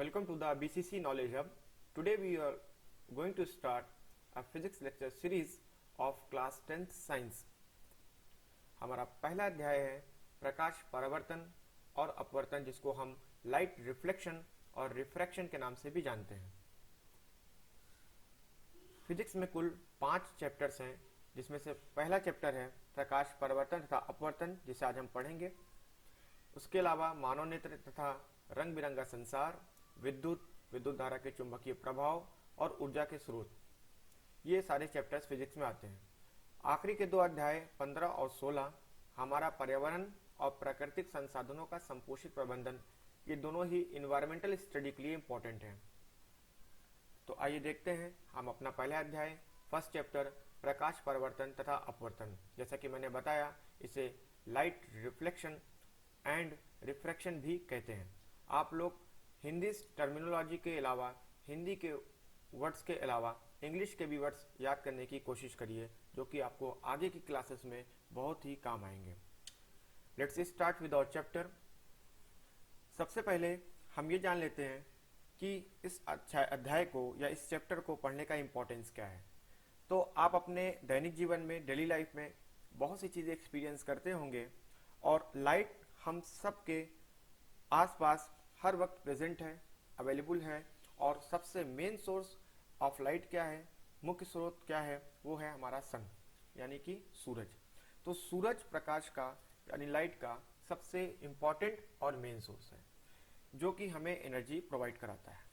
Welcome to the BCC Knowledge Hub. Today we are going to start a physics lecture series of class 10th science. हमारा पहला अध्याय है प्रकाश परावर्तन और अपवर्तन, जिसको हम लाइट रिफ्लेक्शन और रिफ्रैक्शन के नाम से भी जानते हैं। फिजिक्स में कुल 5 चैप्टर्स हैं, जिसमें से पहला चैप्टर है प्रकाश परावर्तन तथा अपवर्तन, जिसे आज हम पढ़ेंगे। उसके अलावा मानव नेत्र तथा रंग बिरंगा संसार, विद्युत धारा के चुंबकीय प्रभाव और ऊर्जा के स्रोत, ये सारे चैप्टर्स फिजिक्स में आते हैं। आखिरी के 2 अध्याय 15 और 16 हमारा पर्यावरण और प्राकृतिक संसाधनों का संपोषित प्रबंधन, ये दोनों ही इन्वायरमेंटल स्टडी के लिए इम्पोर्टेंट हैं। तो आइए देखते हैं हम अपना पहला अध्याय, फर्स्ट चैप्टर प्रकाश परावर्तन तथा अपवर्तन। जैसा कि मैंने बताया, इसे लाइट रिफ्लेक्शन एंड रिफ्रैक्शन भी कहते हैं। आप लोग हिंदी टर्मिनोलॉजी के अलावा, हिंदी के वर्ड्स के अलावा इंग्लिश के भी वर्ड्स याद करने की कोशिश करिए, जो कि आपको आगे की क्लासेस में बहुत ही काम आएंगे। Let's start with our chapter. सबसे पहले हम ये जान लेते हैं कि इस अध्याय को या इस चैप्टर को पढ़ने का इम्पोर्टेंस क्या है। तो आप अपने दैनिक जीवन में, डेली लाइफ में बहुत सी चीज़ें एक्सपीरियंस करते होंगे, और लाइट हम सबके आसपास हर वक्त प्रेजेंट है, अवेलेबल है। और सबसे मेन सोर्स ऑफ लाइट क्या है, मुख्य स्रोत क्या है, वो है हमारा सन, यानी कि सूरज। तो सूरज प्रकाश का यानी लाइट का सबसे इम्पॉर्टेंट और मेन सोर्स है, जो कि हमें एनर्जी प्रोवाइड कराता है।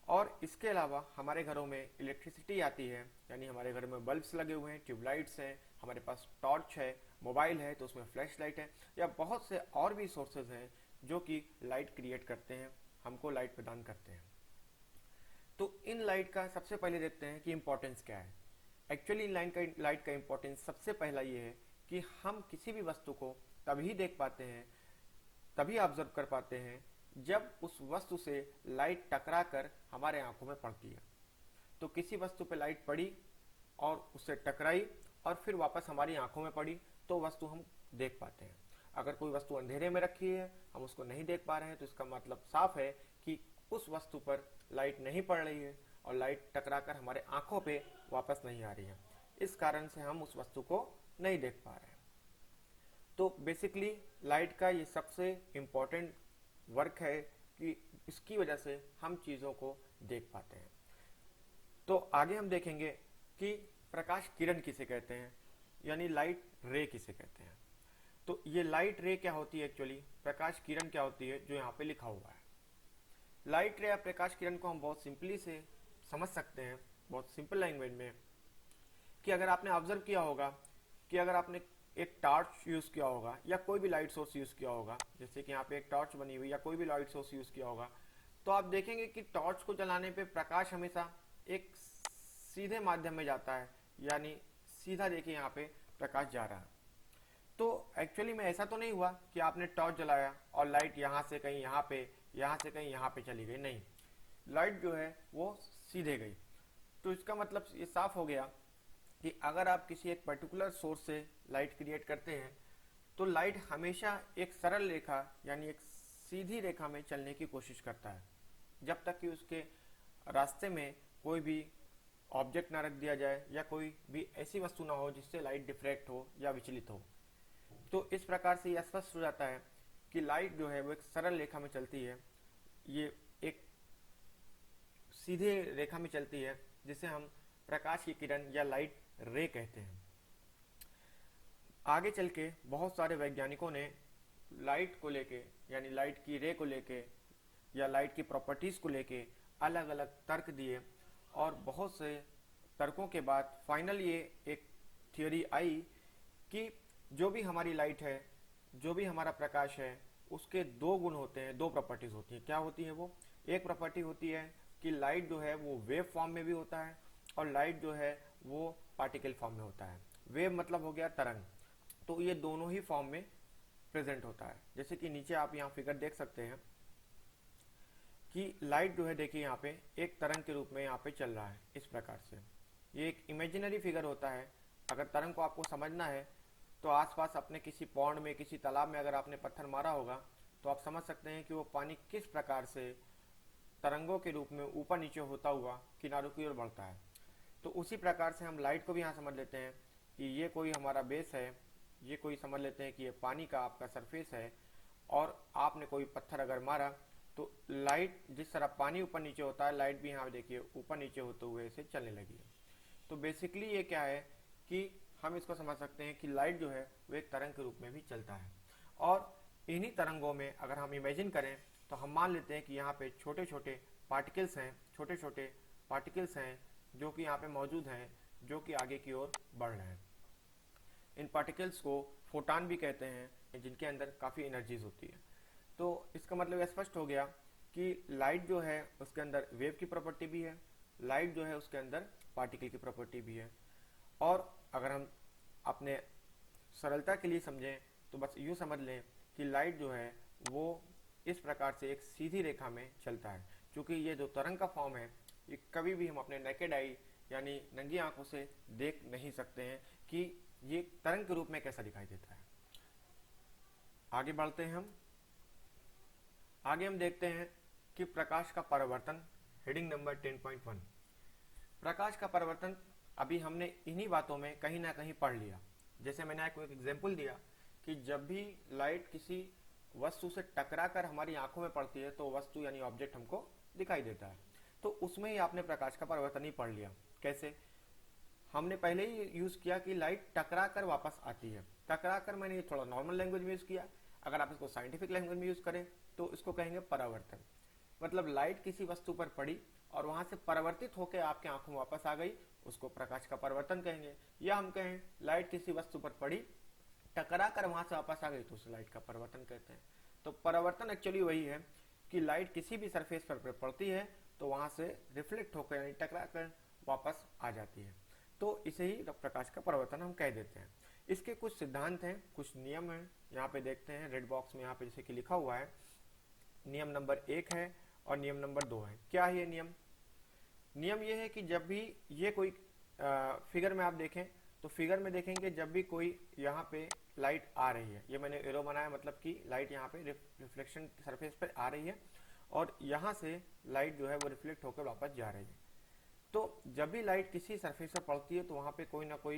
और इसके अलावा हमारे घरों में इलेक्ट्रिसिटी आती है, यानी हमारे घर में बल्ब्स लगे हुए हैं, ट्यूबलाइट्स हैं, हमारे पास टॉर्च है, मोबाइल है तो उसमें फ्लैश लाइट है, या बहुत से और भी सोर्सेज हैं जो कि लाइट क्रिएट करते हैं, हमको लाइट प्रदान करते हैं। तो इन लाइट का सबसे पहले देखते हैं कि इम्पोर्टेंस क्या है। एक्चुअली इन लाइट का इम्पोर्टेंस सबसे पहला ये है कि हम किसी भी वस्तु को तभी देख पाते हैं, तभी ऑब्जर्व कर पाते हैं, जब उस वस्तु से लाइट टकरा कर हमारे आंखों में पड़ती है। तो किसी वस्तु पे लाइट पड़ी और उससे टकराई और फिर वापस हमारी आंखों में पड़ी, तो वस्तु हम देख पाते हैं। अगर कोई वस्तु अंधेरे में रखी है, हम उसको नहीं देख पा रहे हैं, तो इसका मतलब साफ है कि उस वस्तु पर लाइट नहीं पड़ रही है और लाइट टकराकर हमारे आंखों पे वापस नहीं आ रही है। इस कारण से हम उस वस्तु को नहीं देख पा रहे हैं। तो बेसिकली लाइट का ये सबसे इम्पोर्टेंट वर्क है कि इसकी वजह से हम चीज़ों को देख पाते हैं। तो आगे हम देखेंगे कि प्रकाश किरण किसे कहते हैं, यानी लाइट रे किसे कहते हैं। तो ये लाइट रे क्या होती है, एक्चुअली प्रकाश किरण क्या होती है, जो यहाँ पे लिखा हुआ है। लाइट रे या प्रकाश किरण को हम बहुत सिंपली से समझ सकते हैं, बहुत सिंपल लैंग्वेज में, कि अगर आपने ऑब्जर्व किया होगा कि अगर आपने एक टॉर्च यूज़ किया होगा या कोई भी लाइट सोर्स यूज़ किया होगा, जैसे कि यहाँ पे एक टॉर्च बनी हुई या कोई भी लाइट सोर्स यूज़ किया होगा, तो आप देखेंगे कि टॉर्च को जलाने पे प्रकाश हमेशा एक सीधे माध्यम में जाता है, यानी सीधा देखिए यहाँ पे प्रकाश जा रहा है। तो एक्चुअली में ऐसा तो नहीं हुआ कि आपने टॉर्च जलाया और लाइट यहाँ से कहीं यहाँ पे, यहाँ से कहीं यहाँ पे चली गई, नहीं, लाइट जो है वो सीधे गई। तो इसका मतलब ये साफ हो गया कि अगर आप किसी एक पर्टिकुलर सोर्स से लाइट क्रिएट करते हैं, तो लाइट हमेशा एक सरल रेखा यानी एक सीधी रेखा में चलने की कोशिश करता है, जब तक कि उसके रास्ते में कोई भी ऑब्जेक्ट ना रख दिया जाए या कोई भी ऐसी वस्तु ना हो जिससे लाइट डिफ्रैक्ट हो या विचलित हो। तो इस प्रकार से यह स्पष्ट हो जाता है कि लाइट जो है वो एक सरल रेखा में चलती है, ये एक सीधे रेखा में चलती है, जिसे हम प्रकाश की किरण या लाइट रे कहते हैं। आगे चल के बहुत सारे वैज्ञानिकों ने लाइट को लेके, यानी लाइट की रे को लेके या लाइट की प्रॉपर्टीज को लेके अलग अलग तर्क दिए, और बहुत से तर्कों के बाद फाइनल ये एक थियोरी आई कि जो भी हमारी लाइट है, जो भी हमारा प्रकाश है, उसके 2 गुण होते हैं, 2 प्रॉपर्टीज होती हैं। क्या होती है वो? एक प्रॉपर्टी होती है कि लाइट जो है वो वेव फॉर्म में भी होता है, और लाइट जो है वो पार्टिकल फॉर्म में होता है। वेव मतलब हो गया तरंग, तो ये दोनों ही फॉर्म में प्रेजेंट होता है। जैसे कि नीचे आप यहाँ फिगर देख सकते हैं कि लाइट जो है, देखिए यहाँ पे एक तरंग के रूप में यहाँ पे चल रहा है इस प्रकार से। ये एक इमेजिनरी फिगर होता है। अगर तरंग को आपको समझना है तो आसपास अपने किसी पॉन्ड में, किसी तालाब में अगर आपने पत्थर मारा होगा, तो आप समझ सकते हैं कि वो पानी किस प्रकार से तरंगों के रूप में ऊपर नीचे होता हुआ किनारों की ओर बढ़ता है। तो उसी प्रकार से हम लाइट को भी यहाँ समझ लेते हैं कि ये कोई हमारा बेस है, ये कोई समझ लेते हैं कि ये पानी का आपका सरफेस है, और आपने कोई पत्थर अगर मारा तो लाइट जिस तरह पानी ऊपर नीचे होता है, लाइट भी यहाँ देखिए ऊपर नीचे होते हुए इसे चलने लगी है। तो बेसिकली ये क्या है कि हम इसको समझ सकते हैं कि लाइट जो है वो एक तरंग के रूप में भी चलता है, और इन्हीं तरंगों में अगर हम इमेजिन करें तो हम मान लेते हैं कि यहाँ पे छोटे छोटे पार्टिकल्स हैं, छोटे छोटे पार्टिकल्स हैं जो कि यहाँ पे मौजूद हैं, जो कि आगे की ओर बढ़ रहे हैं। इन पार्टिकल्स को फोटॉन भी कहते हैं, जिनके अंदर काफ़ी एनर्जीज होती है। तो इसका मतलब स्पष्ट हो गया कि लाइट जो है उसके अंदर वेव की प्रॉपर्टी भी है, लाइट जो है उसके अंदर पार्टिकल की प्रॉपर्टी भी है। और अगर हम अपने सरलता के लिए समझें तो बस यूँ समझ लें कि लाइट जो है वो इस प्रकार से एक सीधी रेखा में चलता है, क्योंकि ये जो तरंग का फॉर्म है ये कभी भी हम अपने नेकेड आई यानी नंगी आंखों से देख नहीं सकते हैं कि ये तरंग के रूप में कैसा दिखाई देता है। आगे बढ़ते हैं हम। आगे हम देखते हैं कि प्रकाश का परावर्तन, हेडिंग नंबर 10.1। प्रकाश का परावर्तन अभी हमने इन्हीं बातों में कहीं ना कहीं पढ़ लिया। जैसे मैंने आपको एक एग्जाम्पल दिया कि जब भी लाइट किसी वस्तु से टकरा कर हमारी आंखों में पड़ती है तो वस्तु यानी ऑब्जेक्ट हमको दिखाई देता है। तो उसमें ही आपने प्रकाश का परावर्तन ही पढ़ लिया। कैसे? हमने पहले ही यूज किया कि लाइट टकरा कर वापस आती है। टकरा कर मैंने थोड़ा नॉर्मल लैंग्वेज में यूज किया, अगर आप इसको साइंटिफिक लैंग्वेज में यूज करें तो इसको कहेंगे परावर्तन। मतलब लाइट किसी वस्तु पर पड़ी और वहां से परावर्तित होकर आपके आंखों में वापस आ गई, उसको प्रकाश का परावर्तन कहेंगे। या हम कहें लाइट किसी वस्तु पर पड़ी, टकरा कर वहां से वापस आ गई, तो उसे लाइट का परावर्तन कहते हैं। तो परावर्तन एक्चुअली वही है कि लाइट किसी भी सरफेस पर पड़ती है तो वहां से रिफ्लेक्ट होकर यानी टकरा कर वापस आ जाती है, तो इसे ही प्रकाश का परावर्तन हम कह देते हैं। इसके कुछ सिद्धांत हैं, कुछ नियम हैं, यहाँ पे देखते हैं रेड बॉक्स में यहाँ पे जैसे कि लिखा हुआ है। नियम नंबर 1 है और नियम नंबर 2 है। क्या है ये नियम? नियम ये है कि जब भी ये कोई फिगर में आप देखें तो फिगर में देखेंगे जब भी कोई यहाँ पे लाइट आ रही है, ये मैंने एरो बनाया मतलब कि लाइट यहाँ पे रिफ्लेक्शन सरफेस पर आ रही है और यहाँ से लाइट जो है वो रिफ्लेक्ट होकर वापस जा रही है। तो जब भी लाइट किसी सरफेस पर पड़ती है तो वहाँ पे कोई ना कोई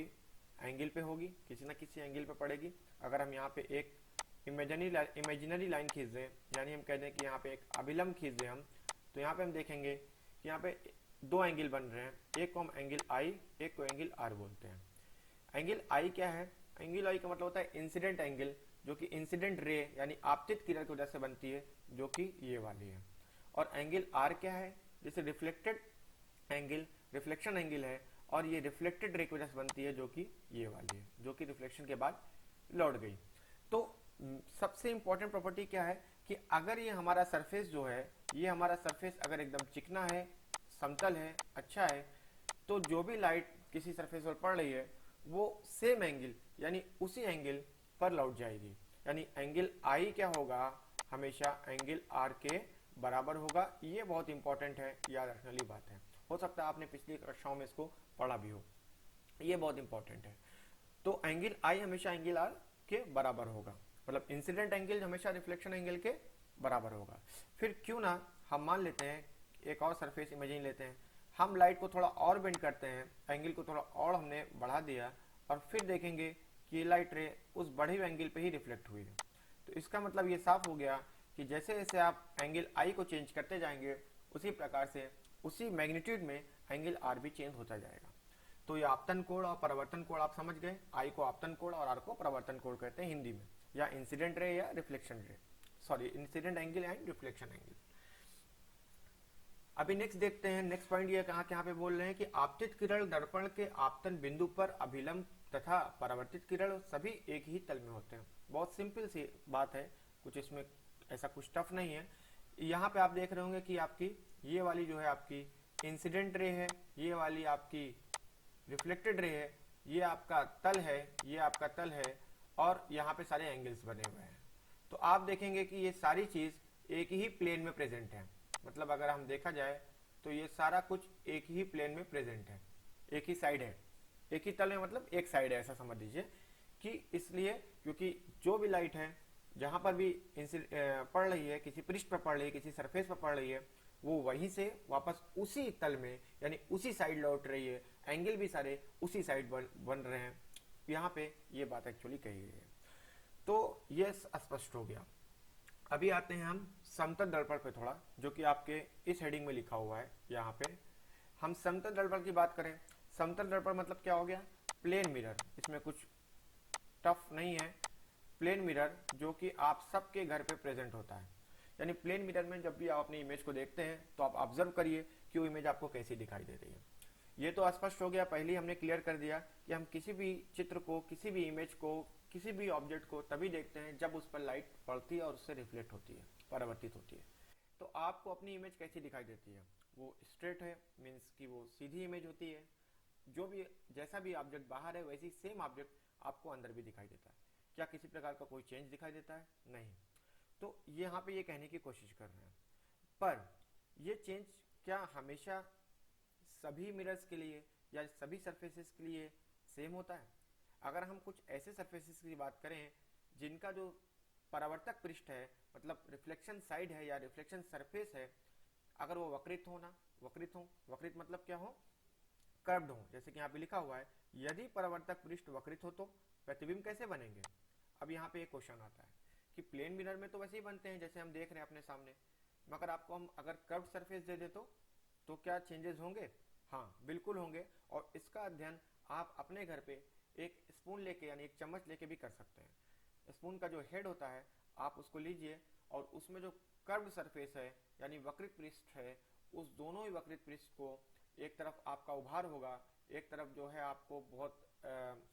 एंगल पे होगी, किसी ना किसी एंगल पे पड़ेगी। अगर हम यहाँ पे एक इमेजिनरी लाइन खींच दें, यानी हम कह दें कि यहाँ पे एक अभिलंब खींच दें हम, तो यहाँ पे हम देखेंगे कि यहाँ पे दो एंगल बन रहे हैं। एक को हम एंगल आई, एक को एंगल आर बोलते हैं। एंगल आई क्या है? एंगल आई का मतलब होता है इंसिडेंट एंगल, जो कि इंसिडेंट रे यानी आपतित किरण की वजह से बनती है, जो कि ये वाली है। और एंगल आर क्या है? जैसे रिफ्लेक्टेड एंगल, रिफ्लेक्शन एंगल है, और ये रिफ्लेक्टेड रे की वजह से बनती है, जो कि ये वाली है, जो कि रिफ्लेक्शन के बाद लौट गई। तो सबसे इंपॉर्टेंट प्रॉपर्टी क्या है कि अगर ये हमारा सरफेस जो है, ये हमारा सरफेस अगर एकदम चिकना है, समतल है, अच्छा है, तो जो भी लाइट किसी सरफेस पर पड़ रही है वो सेम एंगल यानी उसी एंगल पर लौट जाएगी। यानी एंगल आई क्या होगा? हमेशा एंगल आर के बराबर होगा। ये बहुत इंपॉर्टेंट है, याद रखने वाली बात है। हो सकता है आपने पिछली कक्षाओं में इसको पढ़ा भी हो, ये बहुत इंपॉर्टेंट है। तो एंगल आई हमेशा एंगल आर के बराबर होगा, मतलब इंसिडेंट एंगल हमेशा रिफ्लेक्शन एंगल के बराबर होगा। फिर क्यों ना हम मान लेते हैं, एक और सरफेस इमेजिन लेते हैं, हम लाइट को थोड़ा और बेंड करते हैं, एंगल को थोड़ा और हमने बढ़ा दिया, और फिर देखेंगे कि ये लाइट रे उस बढ़े हुए एंगल पे ही रिफ्लेक्ट हुई है। तो इसका मतलब ये साफ हो गया कि जैसे जैसे आप एंगल आई को चेंज करते जाएंगे, उसी प्रकार से उसी मैग्नीट्यूड में एंगल आर भी चेंज होता जाएगा। तो ये आपतन कोण और परावर्तन कोण आप समझ गए। आई को आपतन कोण और आर को परावर्तन कोण कहते हैं हिंदी में, या इंसिडेंट रे या रिफ्लेक्शन रे, sorry incident angle and reflection angle. अभी नेक्स्ट देखते हैं, नेक्स्ट पॉइंट ये कहाँ पे बोल रहे हैं कि आपतित किरण दर्पण के आपतन बिंदु पर अभिलंब तथा परावर्तित किरण सभी एक ही तल में होते हैं। बहुत सिंपल सी बात है, कुछ इसमें ऐसा कुछ टफ नहीं है। यहाँ पे आप देख रहे होंगे कि आपकी ये वाली जो है आपकी इंसिडेंट रे है, ये वाली आपकी रिफ्लेक्टेड रे है, ये आपका तल है, ये आपका तल है, और यहाँ पे सारे एंगल्स बने हुए हैं। तो आप देखेंगे कि ये सारी चीज एक ही प्लेन में प्रेजेंट है। मतलब अगर हम देखा जाए तो ये सारा कुछ एक ही प्लेन में प्रेजेंट है, एक ही साइड है, एक ही तल में, मतलब एक साइड है, ऐसा समझ लीजिए। कि इसलिए क्योंकि जो भी लाइट है जहां पर भी पड़ रही है, किसी पृष्ठ पर पड़ रही है, किसी सरफेस पर पड़ रही है, वो वहीं से वापस उसी तल में यानी उसी साइड लौट रही है, एंगल भी सारे उसी साइड बन रहे हैं। यहाँ पे ये बात एक्चुअली कही गई है। तो ये स्पष्ट हो गया। अभी आते हैं हम समतल दर्पण पे थोड़ा, जो कि आपके इस हेडिंग में लिखा हुआ है। यहाँ पे हम समतल दर्पण की बात करें, समतल दर्पण मतलब क्या हो गया, प्लेन मिरर। इसमें कुछ टफ नहीं है, प्लेन मिरर जो कि आप सबके घर पे प्रेजेंट होता है। यानी प्लेन मिरर में जब भी आप अपनी इमेज को देखते हैं तो आप ऑब्जर्व करिए कि वो इमेज आपको कैसी दिखाई दे रही है। ये तो स्पष्ट हो गया, पहले हमने क्लियर कर दिया कि हम किसी भी चित्र को, किसी भी इमेज को, किसी भी ऑब्जेक्ट को तभी देखते हैं जब उस पर लाइट पड़ती है और उससे रिफ्लेक्ट होती है, परावर्तित होती है। तो आपको अपनी इमेज कैसी दिखाई देती है, वो स्ट्रेट है, मीन्स कि वो सीधी इमेज होती है। जो भी जैसा भी ऑब्जेक्ट बाहर है वैसी सेम ऑब्जेक्ट आपको अंदर भी दिखाई देता है। क्या किसी प्रकार का कोई चेंज दिखाई देता है? नहीं। तो यहाँ पे ये कहने की कोशिश कर रहे हैं, पर ये चेंज क्या हमेशा सभी मिरर्स के लिए या सभी सरफेसेस के लिए सेम होता है? अगर हम कुछ ऐसे सरफेसेस की बात करें जिनका जो परावर्तक पृष्ठ है, मतलब रिफ्लेक्शन साइड है या रिफ्लेक्शन सरफेस है, अगर वो वक्रित हो ना, वक्रित मतलब क्या हो, कर्व्ड हो। जैसे कि यहाँ पे लिखा हुआ है, यदि परावर्तक पृष्ठ वक्रित हो तो प्रतिबिंब कैसे बनेंगे। अब यहाँ पे एक क्वेश्चन आता है कि प्लेन मिरर में तो वैसे ही बनते हैं जैसे हम देख रहे हैं अपने सामने, मगर आपको हम अगर कर्व्ड सरफेस दे दे तो क्या चेंजेस होंगे? हाँ, बिल्कुल होंगे। और इसका अध्ययन आप अपने घर पे एक स्पून लेके यानी एक चम्मच लेके भी कर सकते हैं। स्पून का जो हेड होता है आप उसको लीजिए और उसमें जो कर्व्ड सरफेस है यानी वक्रित पृष्ठ है, उस दोनों ही वक्रित पृष्ठ को, एक तरफ आपका उभार होगा, एक तरफ जो है आपको बहुत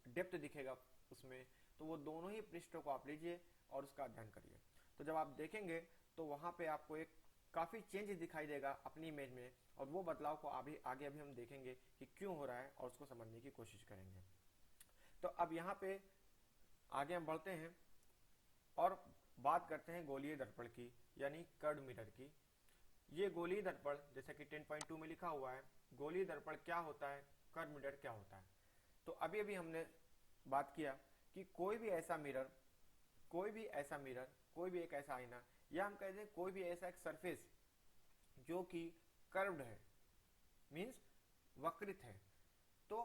डेप्थ दिखेगा उसमें, तो वो दोनों ही पृष्ठों को आप लीजिए और उसका अध्ययन करिए। तो जब आप देखेंगे तो वहाँ पे आपको एक काफ़ी चेंज दिखाई देगा अपनी इमेज में, और वो बदलाव को आगे अभी हम देखेंगे कि क्यों हो रहा है और उसको समझने की कोशिश करेंगे। तो अब यहाँ पे आगे हम बढ़ते हैं और बात करते हैं गोलीय दर्पण की, यानी कर्व्ड मिरर की। ये गोलीय दर्पण, जैसे कि 10.2 में लिखा हुआ है, गोलीय दर्पण क्या होता है, कर्व्ड मिरर क्या होता है। तो अभी अभी हमने बात किया कि कोई भी ऐसा मिरर, कोई भी एक ऐसा आईना, या हम कहते हैं कोई भी ऐसा एक सरफेस जो कि कर्व्ड है, मीन्स वक्रित है, तो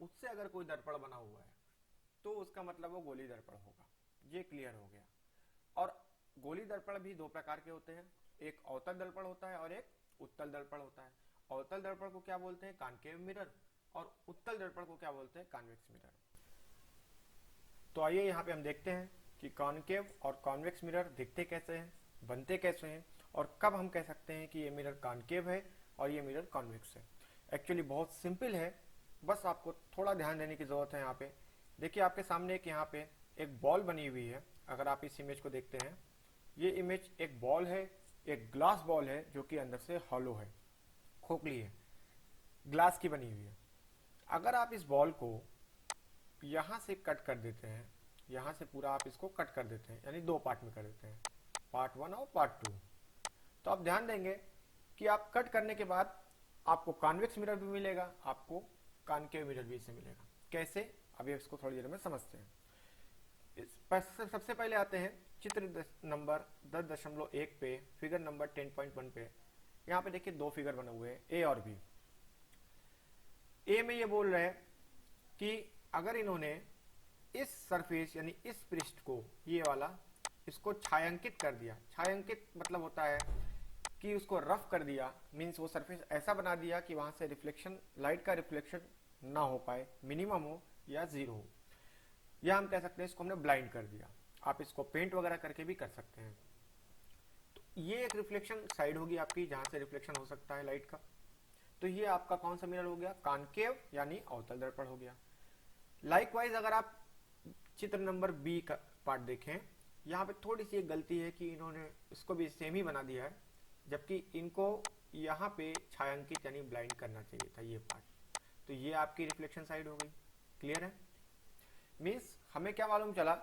उससे अगर कोई दर्पण बना हुआ है तो उसका मतलब वो गोलीय दर्पण होगा। ये क्लियर हो गया। और गोलीय दर्पण भी दो प्रकार के होते हैं, एक अवतल दर्पण होता है और एक उत्तल दर्पण होता है। अवतल दर्पण को क्या बोलते हैं, कॉनकेव मिरर, और उत्तल दर्पण को क्या बोलते हैं, कॉन्वेक्स मिरर। तो आइए यहाँ पे हम देखते हैं कि कॉनकेव और कॉन्वेक्स मिरर दिखते कैसे हैं, बनते कैसे हैं, और कब हम कह सकते हैं कि ये मिरर कॉनकेव है और ये मिरर कॉन्वेक्स है। एक्चुअली बहुत सिंपल है, बस आपको थोड़ा ध्यान देने की जरूरत है। यहाँ पे देखिए, आपके सामने एक यहाँ पे एक बॉल बनी हुई है। अगर आप इस इमेज को देखते हैं, ये इमेज एक बॉल है, एक ग्लास बॉल है जो कि अंदर से हॉलो है, खोखली है, ग्लास की बनी हुई है। अगर आप इस बॉल को यहाँ से कट कर देते हैं, यहाँ से पूरा आप इसको कट कर देते हैं, यानी दो पार्ट में कर देते हैं, पार्ट 1 और पार्ट 2, तो आप ध्यान देंगे कि आप कट करने के बाद आपको कॉन्वेक्स मिरर भी मिलेगा, आपको कॉनकेव मिरर भी इससे मिलेगा। कैसे, अभी इसको थोड़ी देर में समझते हैं। सबसे पहले आते हैं चित्र नंबर 10.1 पे, फिगर नंबर 10.1 पे। यहाँ पे देखिए दो फिगर बने हुए हैं, ए और बी। ए में ये बोल रहे हैं कि अगर इन्होंने इस सरफेस यानी इस पृष्ठ को, ये वाला, इसको छायांकित कर दिया। छायांकित मतलब होता है कि उसको रफ कर दिया, मीन्स वो सरफेस ऐसा बना दिया कि वहां से रिफ्लेक्शन, लाइट का रिफ्लेक्शन ना हो पाए, मिनिमम हो या जीरो हो, या हम कह सकते हैं इसको हमने ब्लाइंड कर दिया। आप इसको पेंट वगैरह करके भी कर सकते हैं। तो ये एक रिफ्लेक्शन साइड होगी आपकी, जहां से रिफ्लेक्शन हो सकता है लाइट का। तो ये आपका कौन सा मिरर हो गया, कॉनकेव यानी अवतल दर्पण हो गया। लाइकवाइज अगर आप चित्र नंबर बी का पार्ट देखें, यहाँ पे थोड़ी सी एक गलती है कि इन्होंने इसको भी सेम ही बना दिया है, जबकि इनको यहाँ पे छायांकित यानी ब्लाइंड करना चाहिए था ये पार्ट। तो ये आपकी रिफ्लेक्शन साइड हो गई। क्लियर है? मीन्स हमें क्या मालूम चला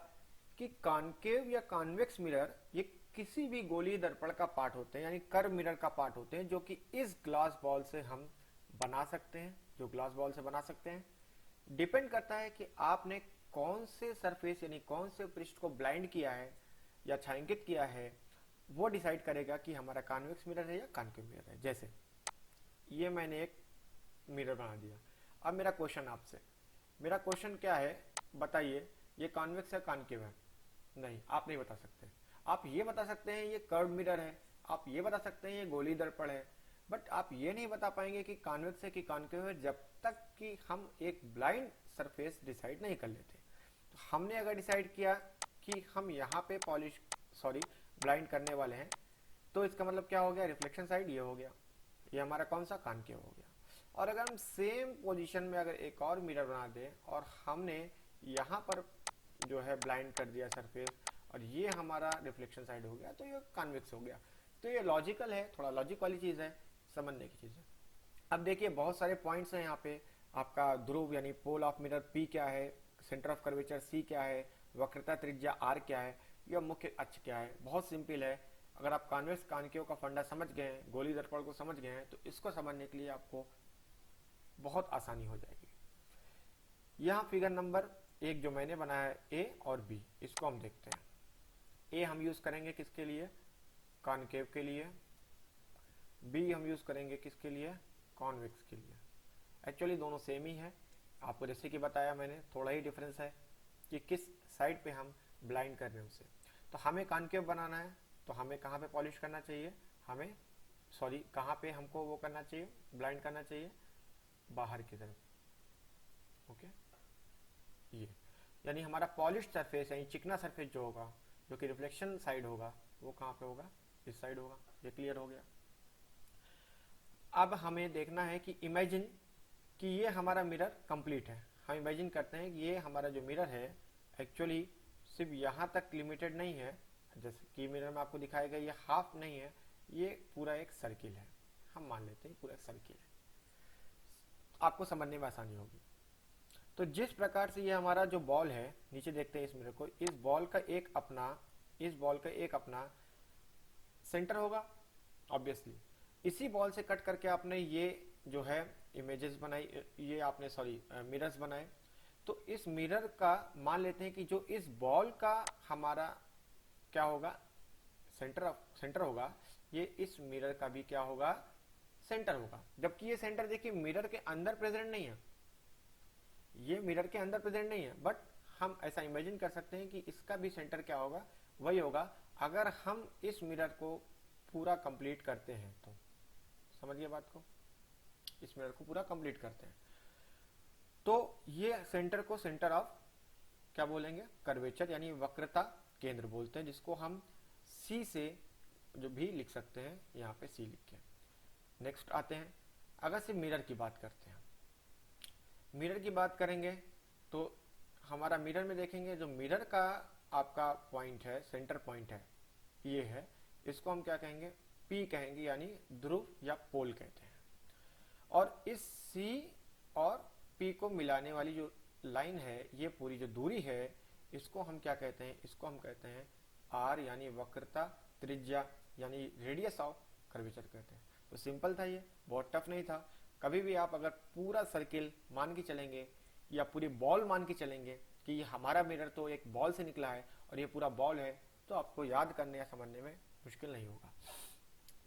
कि कॉनकेव या कॉन्वेक्स मिरर ये किसी भी गोलीय दर्पण का पार्ट होते हैं, यानी कर्व मिरर का पार्ट होते हैं, जो कि इस ग्लास बॉल से हम बना सकते हैं, जो ग्लास बॉल से बना सकते हैं। डिपेंड करता है कि आपने कौन से सरफेस यानी कौन से पृष्ठ को ब्लाइंड किया है या छायांकित किया है, वो डिसाइड करेगा कि हमारा कॉन्वेक्स मिरर है या कॉनकेव मिरर है। जैसे ये मैंने एक मिरर बना दिया। अब मेरा क्वेश्चन आपसे, मेरा क्वेश्चन क्या है, बताइए ये कॉन्वेक्स है कॉनकेव है? नहीं, आप नहीं बता सकते। आप ये बता सकते हैं ये कर्व मिरर है, आप ये बता सकते हैं ये गोली दर्पण है, बट आप ये नहीं बता पाएंगे कि कॉन्वेक्स है कि कॉनकेव है जब तक कि हम एक ब्लाइंड सरफेस डिसाइड नहीं कर लेते। तो हमने अगर डिसाइड किया कि हम यहाँ पे ब्लाइंड करने वाले हैं, तो इसका मतलब क्या हो गया, रिफ्लेक्शन साइड ये हो गया, ये हमारा कौन सा, कॉनकेव हो गया। और अगर हम सेम पोजीशन में अगर एक और मिरर बना दें और हमने यहाँ पर जो है ब्लाइंड कर दिया सरफेस और ये हमारा रिफ्लेक्शन साइड हो गया, तो ये कॉन्वेक्स हो गया। तो ये लॉजिकल है, थोड़ा लॉजिक वाली चीज़ है, समझने की चीज़ है। अब देखिए बहुत सारे पॉइंट्स हैं यहाँ पे। आपका ध्रुव यानी पोल ऑफ मिरर P क्या है, सेंटर ऑफ कर्वेचर C क्या है, वक्रता त्रिज्या R क्या है, यह मुख्य अक्ष क्या है। बहुत सिंपल है, अगर आप कॉन्वेक्स कॉनकेव का फंडा समझ गए हैं, गोली दर्पण को समझ गए हैं, तो इसको समझने के लिए आपको बहुत आसानी हो जाएगी। यहाँ फिगर नंबर 1 जो मैंने बनाया है A और B, इसको हम देखते हैं। A हम यूज करेंगे किसके लिए, कॉनकेव के लिए। B हम यूज करेंगे किसके लिए, कॉन्वेक्स के लिए। एक्चुअली दोनों सेम ही है, आपको जैसे कि बताया मैंने, थोड़ा ही डिफरेंस है कि किस साइड पे हम ब्लाइंड कर रहे हैं उसे। तो हमें कॉनकेव बनाना है, तो हमें कहाँ पे पॉलिश करना चाहिए, कहाँ पे हमको वो करना चाहिए, ब्लाइंड करना चाहिए, बाहर की तरफ। ओके, ये यानी हमारा पॉलिश सरफेस यानी चिकना सरफेस जो होगा, जो कि रिफ्लेक्शन साइड होगा, वो कहाँ पे होगा, इस साइड होगा। ये क्लियर हो गया। अब हमें देखना है कि इमेजिन कि ये हमारा मिरर कंप्लीट है। हम इमेजिन करते हैं कि ये हमारा जो मिरर है एक्चुअली सिर्फ यहाँ तक लिमिटेड नहीं है, जैसे कि मिरर में आपको दिखाया गया ये हाफ नहीं है, ये पूरा एक सर्किल है। हम मान लेते हैं पूरा एक सर्किल है, आपको समझने में आसानी होगी। तो जिस प्रकार से ये हमारा जो बॉल है, नीचे देखते हैं इस मिरर को, इस बॉल का एक अपना सेंटर होगा ऑब्वियसली। इसी बॉल से कट करके आपने ये जो है इमेजेस बनाई, ये आपने मिरर्स बनाए। तो इस मिरर का मान लेते हैं कि जो इस बॉल का हमारा क्या होगा, सेंटर होगा, ये इस मिरर का भी क्या होगा, सेंटर होगा। जबकि ये सेंटर देखिए मिरर के अंदर प्रेजेंट नहीं है, ये मिरर के अंदर प्रेजेंट नहीं है, बट हम ऐसा इमेजिन कर सकते हैं कि इसका भी सेंटर क्या होगा, वही होगा अगर हम इस मिरर को पूरा कंप्लीट करते हैं। तो समझिए बात को, इस मिरर को पूरा कंप्लीट करते हैं तो ये सेंटर को सेंटर ऑफ क्या बोलेंगे, कर्वेचर यानी वक्रता केंद्र बोलते हैं, जिसको हम C से जो भी लिख सकते हैं, यहाँ पे C लिख के। नेक्स्ट आते हैं, अगर सिर्फ मिरर की बात करते हैं, मिरर की बात करेंगे तो हमारा मिरर में देखेंगे जो मिरर का आपका पॉइंट है, सेंटर पॉइंट है, ये है, इसको हम क्या कहेंगे, P कहेंगे, यानी ध्रुव या पोल कहते हैं। और इस C और P को मिलाने वाली जो लाइन है, ये पूरी जो दूरी है, इसको हम क्या कहते हैं, इसको हम कहते हैं R यानी वक्रता त्रिज्या यानी रेडियस ऑफ कर्वेचर कहते हैं। तो सिंपल था, ये बहुत टफ नहीं था। कभी भी आप अगर पूरा सर्किल मान के चलेंगे या पूरी बॉल मान के चलेंगे कि ये हमारा मिरर तो एक बॉल से निकला है और ये पूरा बॉल है, तो आपको याद करने या समझने में मुश्किल नहीं होगा।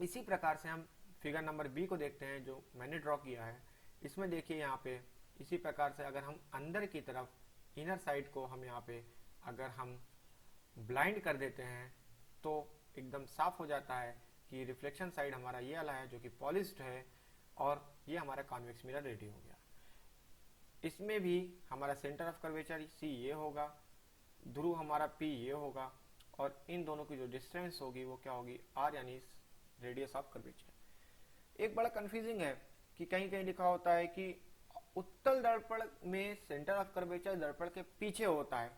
इसी प्रकार से हम फिगर नंबर B को देखते हैं जो मैंने ड्रॉ किया है। इसमें देखिए यहाँ पे इसी प्रकार से अगर हम अंदर की तरफ इनर साइड को हम यहाँ पे अगर हम ब्लाइंड कर देते हैं तो एकदम साफ हो जाता है कि रिफ्लेक्शन साइड हमारा ये वाला है जो कि पॉलिश्ड है और ये हमारा कॉन्वेक्स मिरर रेडी हो गया। इसमें भी हमारा सेंटर ऑफ कर्वेचर C ये होगा, ध्रुव हमारा P ये होगा और इन दोनों की जो डिस्टेंस होगी वो क्या होगी, R यानी रेडियस ऑफ कर्वेचर। एक बड़ा कंफ्यूजिंग है कि कहीं कहीं लिखा होता है कि उत्तल दर्पण में सेंटर ऑफ कर्वेचर दर्पण के पीछे होता है,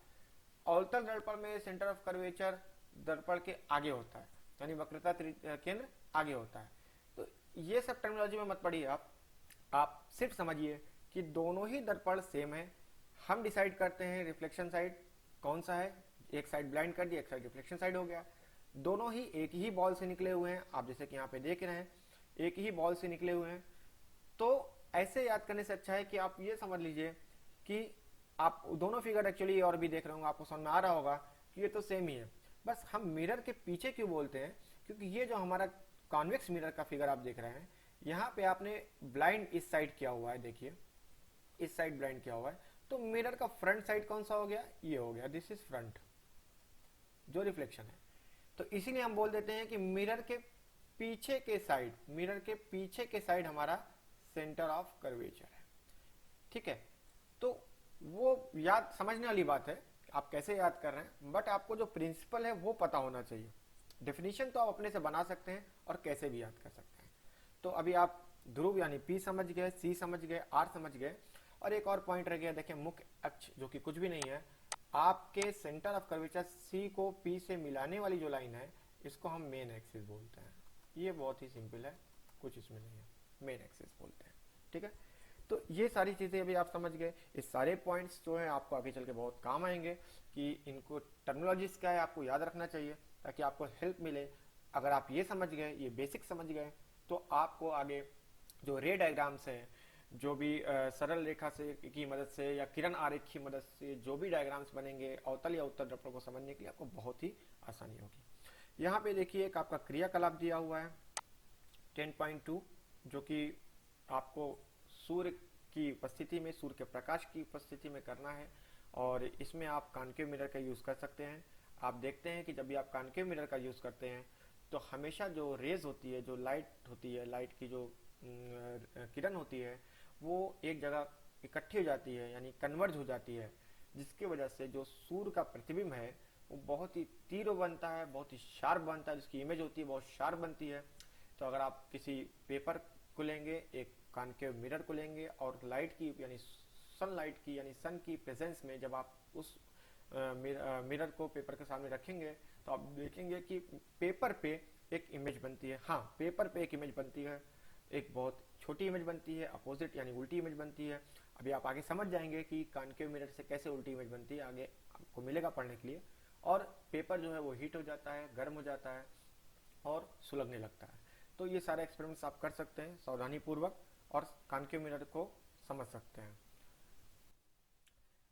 अवतल दर्पण में सेंटर ऑफ कर्वेचर दर्पण के आगे होता है, यानी वक्रता केंद्र आगे होता है। तो ये सब टर्मिनोलॉजी में मत पढ़िए आप सिर्फ समझिए कि दोनों ही दर्पण सेम है। हम डिसाइड करते हैं रिफ्लेक्शन साइड कौन सा है, एक साइड ब्लाइंड कर दिया, एक साइड रिफ्लेक्शन साइड हो गया। दोनों ही एक ही बॉल से निकले हुए हैं, आप जैसे कि यहाँ पे देख रहे हैं एक ही बॉल से निकले हुए हैं। तो ऐसे याद करने से अच्छा है कि आप ये समझ लीजिए कि आप दोनों फिगर एक्चुअली और भी देख रहे होंगे, आपको समझ में आ रहा होगा कि ये तो सेम ही है। बस हम मिरर के पीछे क्यों बोलते हैं, क्योंकि ये जो हमारा कॉन्वेक्स मिरर का फिगर आप देख रहे हैं, यहाँ पे आपने ब्लाइंड इस साइड किया हुआ है, देखिए इस साइड ब्लाइंड किया हुआ है, तो मिरर का फ्रंट साइड कौन सा हो गया, ये हो गया, दिस इज फ्रंट जो रिफ्लेक्शन है। तो इसीलिए हम बोल देते हैं कि मिरर के पीछे के साइड, मिरर के पीछे के साइड हमारा सेंटर ऑफ कर्वेचर है। ठीक है, तो वो याद समझने वाली बात है, आप कैसे याद कर रहे हैं, बट आपको जो प्रिंसिपल है वो पता होना चाहिए। डेफिनेशन तो आप अपने से बना सकते हैं और कैसे भी याद कर सकते हैं। तो अभी आप ध्रुव यानी पी समझ गए, सी समझ गए, आर समझ गए, और एक और पॉइंट रह गया, देखिए मुख्य अक्ष जो कि कुछ भी नहीं है, आपके सेंटर ऑफ कर्वेचर सी को पी से मिलाने वाली जो लाइन है, इसको हम मेन एक्सिस बोलते हैं। ये बहुत ही सिंपल है, कुछ इसमें नहीं है, मेन एक्सिस बोलते हैं। ठीक है, तो ये सारी चीजें अभी आप समझ गए। इस सारे पॉइंट्स जो है आपको आगे चल के बहुत काम आएंगे, कि इनको टर्मिनोलॉजीज क्या है आपको याद रखना चाहिए, ताकि आपको हेल्प मिले। अगर आप ये समझ गए, ये बेसिक समझ गए, तो आपको आगे जो रे डायग्राम्स हैं, जो भी सरल रेखा से की मदद से या किरण आरेख की मदद से जो भी डायग्राम्स बनेंगे अवतल या उत्तल दर्पण को समझने के लिए आपको बहुत ही आसानी होगी। यहाँ पे देखिए एक आपका क्रियाकलाप दिया हुआ है 10.2, जो कि आपको सूर्य की उपस्थिति में, सूर्य के प्रकाश की उपस्थिति में करना है, और इसमें आप कॉन्केव मिरर का यूज़ कर सकते हैं। आप देखते हैं कि जब भी आप कॉन्केव मिरर का यूज़ करते हैं तो हमेशा जो रेज होती है, जो लाइट होती है, लाइट की जो किरण होती है, वो एक जगह इकट्ठी हो जाती है, यानी कन्वर्ज हो जाती है, जिसकी वजह से जो सूर्य का प्रतिबिंब है वो बहुत ही तीव्र बनता है, बहुत ही शार्प बनता है, जिसकी इमेज होती है बहुत शार्प बनती है। तो अगर आप किसी पेपर को लेंगे, एक कॉन्केव मिरर को लेंगे, और लाइट की यानी सनलाइट की यानी सन की प्रेजेंस में जब आप उस मिरर को पेपर के सामने रखेंगे, तो आप देखेंगे कि पेपर पे एक इमेज बनती है। हाँ, पेपर पे एक इमेज बनती है, एक बहुत छोटी इमेज बनती है, अपोजिट यानी उल्टी इमेज बनती है। अभी आप आगे समझ जाएंगे कि कॉन्केव मिरर से कैसे उल्टी इमेज बनती है, आगे आपको मिलेगा पढ़ने के लिए। और पेपर जो है वो हीट हो जाता है, गर्म हो जाता है और सुलगने लगता है। तो ये सारे एक्सपेरिमेंट्स आप कर सकते हैं सावधानी पूर्वक, और कॉन्केव मिरर को समझ सकते हैं।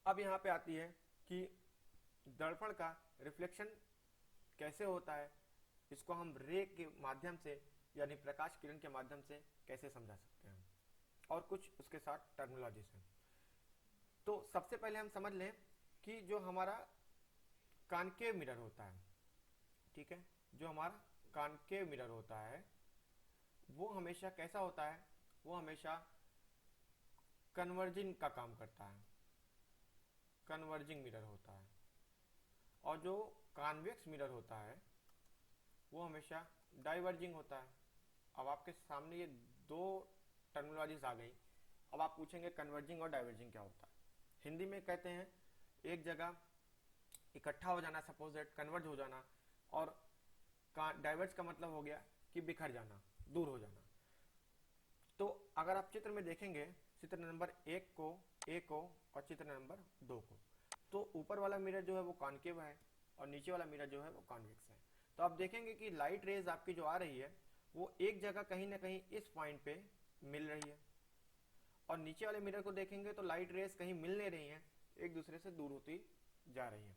अब यहाँ पे आती है कि दर्पण का रिफ्लेक्शन कैसे होता है, इसको हम रे के माध्यम से यानी प्रकाश किरण के माध्यम से कैसे समझा सकते हैं, और कुछ उसके साथ टर्मिनोलॉजीज हैं। तो सबसे पहले हम समझ लें कि जो हमारा कॉन्केव मिरर होता है, ठीक है, जो हमारा कॉन्केव मिरर होता है वो हमेशा कैसा होता है, वो हमेशा कन्वर्जिंग का काम करता है, कन्वर्जिंग मिरर होता है। और जो कॉन्वेक्स मिरर होता है वो हमेशा डाइवर्जिंग होता है। अब आपके सामने ये दो टर्मिनोलॉजीज आ गई। अब आप पूछेंगे कन्वर्जिंग और डाइवर्जिंग क्या होता है। हिंदी में कहते हैं एक जगह इकट्ठा हो जाना, सपोज दैट कन्वर्ज हो जाना, और डाइवर्ज का मतलब हो गया कि बिखर जाना, दूर हो जाना। तो अगर आप चित्र में देखेंगे, चित्र नंबर 1 को, ए को, और चित्र नंबर 2 को, तो ऊपर वाला मिरर जो है वो कॉन्केव है और नीचे वाला मिरर जो है वो कॉन्वेक्स है। तो आप देखेंगे कि लाइट रेज आपकी जो आ रही है वो एक जगह कहीं ना कहीं इस पॉइंट पे मिल रही है, और नीचे वाले मिरर को देखेंगे तो लाइट रेज कहीं मिल नहीं रही हैं, एक दूसरे से दूर होती जा रही है।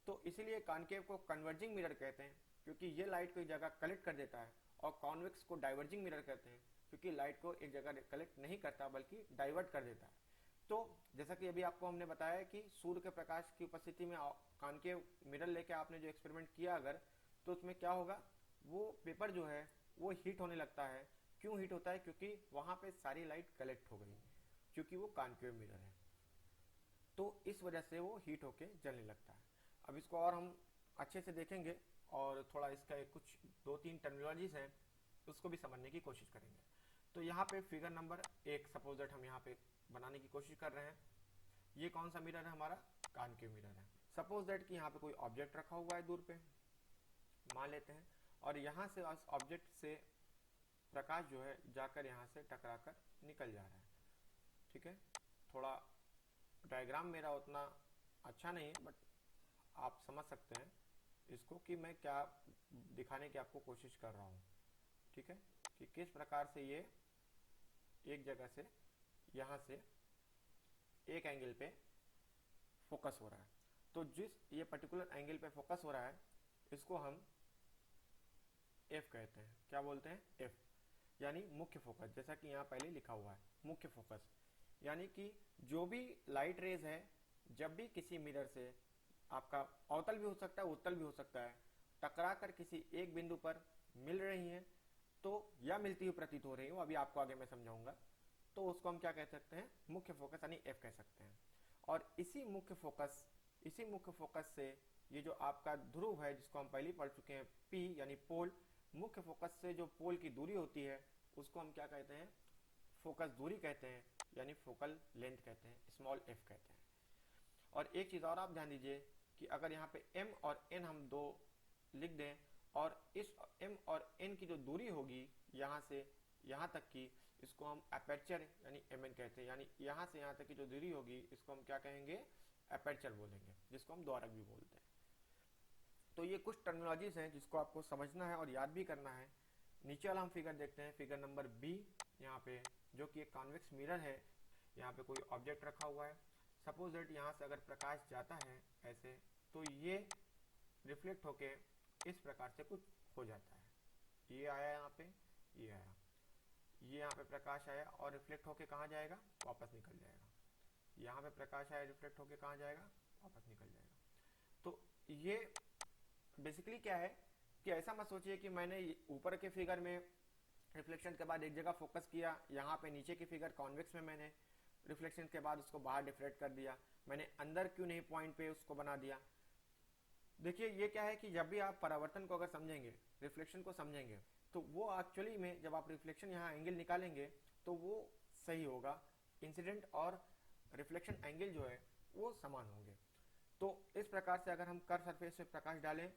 तो इसीलिए कॉन्केव को कन्वर्जिंग मिरर कहते हैं, क्योंकि ये लाइट को एक जगह कलेक्ट कर देता है, और कॉन्वेक्स को डाइवर्जिंग मिरर कहते हैं, क्योंकि लाइट को एक जगह कलेक्ट नहीं करता बल्कि डाइवर्ट कर देता है। तो जैसा कि अभी आपको हमने बताया कि सूर्य के प्रकाश की उपस्थिति में कॉन्केव मिरर लेके आपने जो एक्सपेरिमेंट किया अगर, तो उसमें क्या होगा, वो पेपर जो है वो हीट होने लगता है। क्यों हीट होता है, क्योंकि वहां पे सारी लाइट कलेक्ट हो गई, क्योंकि वो कॉन्केव मिरर है, तो इस वजह से वो हीट होके जलने लगता है। अब इसको और हम अच्छे से देखेंगे, और थोड़ा इसका कुछ 2-3 टर्मिनोलॉजीज हैं उसको भी समझने की कोशिश करेंगे। तो यहाँ पे फिगर नंबर 1 सपोज दैट हम यहाँ पे बनाने की कोशिश कर रहे हैं। ये कौन सा मिरर है, हमारा कॉन्केव मिरर है। सपोज दैट कि यहाँ पे कोई ऑब्जेक्ट रखा हुआ है दूर पे, मान लेते हैं, और यहाँ से उस ऑब्जेक्ट से प्रकाश जो है जाकर यहाँ से टकराकर निकल जा रहा है। ठीक है, थोड़ा डायग्राम मेरा उतना अच्छा नहीं है, बट आप समझ सकते हैं इसको कि मैं क्या दिखाने की आपको कोशिश कर रहा हूँ। ठीक है, कि किस प्रकार से ये एक जगह से यहाँ से एक एंगल पे फोकस हो रहा है। तो जिस ये पर्टिकुलर एंगल पे फोकस हो रहा है, इसको हम एफ कहते हैं। क्या बोलते हैं? एफ, यानी मुख्य फोकस। जैसा कि यहाँ पहले लिखा हुआ है मुख्य फोकस, यानी कि जो भी लाइट रेज है जब भी किसी मिरर से, आपका अवतल भी हो सकता है उत्तल भी हो सकता है, टकरा कर किसी एक बिंदु पर मिल रही हैं तो, या मिलती हुई प्रतीत हो रही हो, अभी आपको आगे मैं समझाऊंगा, तो उसको हम क्या कह सकते हैं? मुख्य फोकस यानी एफ कह सकते हैं। और इसी मुख्य फोकस से ये जो आपका ध्रुव है जिसको हम पहले पढ़ चुके हैं पी यानी पोल, मुख्य फोकस से जो पोल की दूरी होती है उसको हम क्या कहते हैं? फोकस दूरी कहते हैं, यानी फोकल लेंथ कहते हैं, स्मॉल एफ कहते हैं। और एक चीज और आप ध्यान दीजिए कि अगर यहाँ पे m और n हम दो लिख दें, और इस m और n की जो दूरी होगी यहाँ से यहाँ तक की, इसको हम अपर्चर यानी mn कहते हैं, यानी यहाँ से यहाँ तक की जो दूरी होगी इसको हम क्या कहेंगे? अपर्चर बोलेंगे, जिसको हम द्वारक भी बोलते हैं। तो ये कुछ टर्मिनोलॉजीज हैं जिसको आपको समझना है और याद भी करना है। नीचे वाला हम फिगर देखते हैं, फिगर नंबर बी, यहाँ पे जो कि एक कॉन्वेक्स मिरर है। यहाँ पे कोई ऑब्जेक्ट रखा हुआ है, सपोज दैट यहाँ से अगर प्रकाश जाता है ऐसे, तो ये रिफ्लेक्ट होके इस प्रकार से कुछ हो जाता है। ये आया यहाँ पे, ये आया, ये यहाँ पे प्रकाश आया और रिफ्लेक्ट होके कहाँ जाएगा? वापस निकल जाएगा। यहाँ पे प्रकाश आया, रिफ्लेक्ट होके कहाँ जाएगा? वापस निकल जाएगा। तो ये बेसिकली क्या है कि ऐसा मत सोचिए कि मैंने ऊपर के फिगर में रिफ्लेक्शन के बाद एक जगह फोकस किया, यहाँ पे नीचे की फिगर कॉन्वेक्स में मैंने रिफ्लेक्शन के बाद उसको बाहर डिफ्लेक्ट कर दिया, मैंने अंदर क्यों नहीं पॉइंट पे उसको बना दिया। देखिए ये क्या है कि जब भी आप परावर्तन को अगर समझेंगे, रिफ्लेक्शन को समझेंगे, तो वो एक्चुअली में जब आप रिफ्लेक्शन यहाँ एंगल निकालेंगे तो वो सही होगा, इंसिडेंट और रिफ्लेक्शन एंगल जो है वो समान होंगे। तो इस प्रकार से अगर हम कर्व सरफेस पे प्रकाश डालें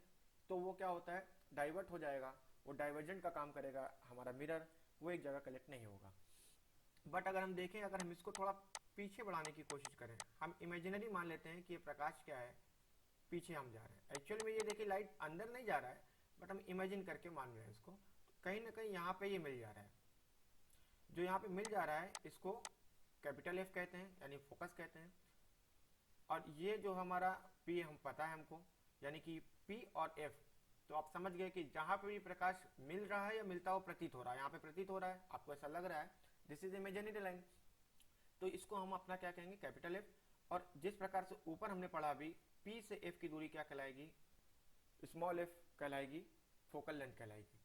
तो वो क्या होता है? डाइवर्ट हो जाएगा, वो डाइवर्जेंट का काम करेगा हमारा मिरर, वो एक जगह कलेक्ट नहीं होगा। बट अगर हम देखें, अगर हम इसको थोड़ा पीछे बढ़ाने की कोशिश करें, हम इमेजिनरी मान लेते हैं कि ये प्रकाश क्या है, पीछे हम जा रहे हैं, एक्चुअल में ये देखिए लाइट अंदर नहीं जा रहा है, बट हम इमेजिन करके मान रहे हैं इसको, तो कहीं ना कहीं यहाँ पे ये मिल जा रहा है। जो यहाँ पे मिल जा रहा है इसको कैपिटल एफ कहते हैं, यानी फोकस कहते हैं। और ये जो हमारा पी हम पता है हमको, यानी कि पी और एफ, तो आप समझ गए कि जहां पे भी प्रकाश मिल रहा है या मिलता हुआ प्रतीत हो रहा है, यहाँ पे प्रतीत हो रहा है, आपको ऐसा लग रहा है, दिस इज इमेजिनरी लाइन, तो इसको हम अपना क्या कहेंगे? Capital F. और जिस प्रकार से ऊपर हमने पढ़ा अभी, पी से एफ की दूरी क्या कहलाएगी? स्मॉल एफ कहलाएगी, फोकल लेंथ कहलाएगी।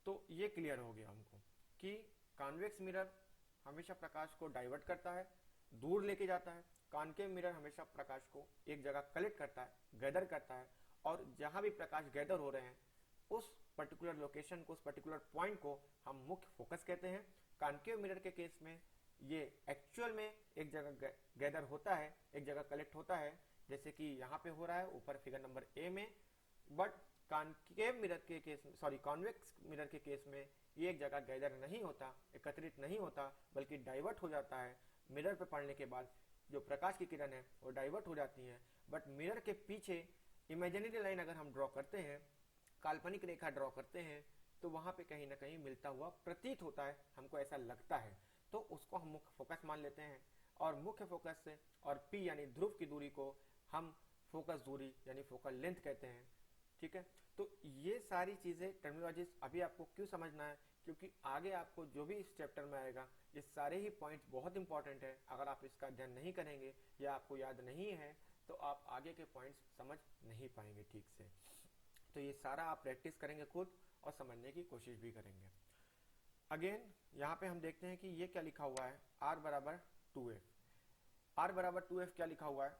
तो ये क्लियर हो गया हमको कि कॉन्वेक्स मिरर हमेशा प्रकाश को डाइवर्ट करता है, दूर लेके जाता है, कॉनकेव मिरर हमेशा प्रकाश को एक जगह कलेक्ट करता है, गैदर करता है, और जहां भी प्रकाश गैदर हो रहे हैं उस पर्टिकुलर लोकेशन को, उस पर्टिकुलर पॉइंट को हम मुख्य फोकस कहते हैं। कॉनकेव मिरर के केस में ये एक्चुअल में एक जगह गैदर होता है, एक जगह कलेक्ट होता है, जैसे कि यहाँ पे हो रहा है ऊपर फिगर नंबर ए में। बट कॉनकेव मिरर के केस में, सॉरी कॉन्वेक्स मिरर के केस में, ये एक जगह गैदर नहीं होता, एकत्रित नहीं होता, बल्कि डाइवर्ट हो जाता है। मिरर पे पड़ने के बाद जो प्रकाश की किरण है वो डाइवर्ट हो जाती है। बट मिरर के पीछे इमेजिनरी लाइन अगर हम ड्रॉ करते हैं, काल्पनिक रेखा ड्रॉ करते हैं, तो वहां पे कहीं ना कहीं मिलता हुआ प्रतीत होता है, हमको ऐसा लगता है, तो उसको हम मुख्य फोकस मान लेते हैं। और मुख्य फोकस से और पी यानी ध्रुव की दूरी को हम फोकस दूरी यानी फोकल लेंथ कहते हैं। ठीक है, तो ये सारी चीजें टर्मिनोलॉजीज अभी आपको क्यों समझना है? क्योंकि आगे आपको जो भी इस चैप्टर में आएगा, ये सारे ही पॉइंट्स बहुत इंपॉर्टेंट है। अगर आप इसका अध्ययन नहीं करेंगे या आपको याद नहीं है तो आप आगे के पॉइंट्स समझ नहीं पाएंगे ठीक से। तो ये सारा आप प्रैक्टिस करेंगे खुद और समझने की कोशिश भी करेंगे। अगेन यहाँ पे हम देखते हैं कि ये क्या लिखा हुआ है, r बराबर 2f। r बराबर 2f क्या लिखा हुआ है?